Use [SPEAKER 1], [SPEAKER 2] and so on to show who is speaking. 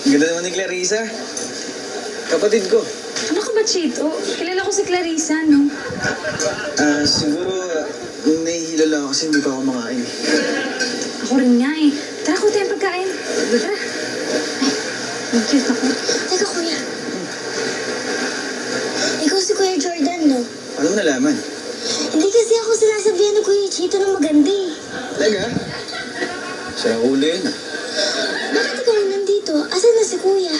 [SPEAKER 1] Ang ganda naman ni Clarissa. Kapatid ko.
[SPEAKER 2] Ano ka ba, Chito? Kilala ko si Clarissa, no?
[SPEAKER 1] Siguro, nahihilo lang ako kasi hindi pa ako makain.
[SPEAKER 2] Ako rin nga eh. Tara, ko tayong pagkain. Tara. Ay, ang cute ako.
[SPEAKER 3] Teka, kuya. Ikaw si Kuya Jordan, no?
[SPEAKER 1] Ano mo nalaman?
[SPEAKER 3] Hindi kasi ako sinasabihan ni Kuya Chito ng maganda eh.
[SPEAKER 1] Talaga? Sarang ulo yun ah.
[SPEAKER 3] Bakit ikaw nandito? Asan na si Kuya?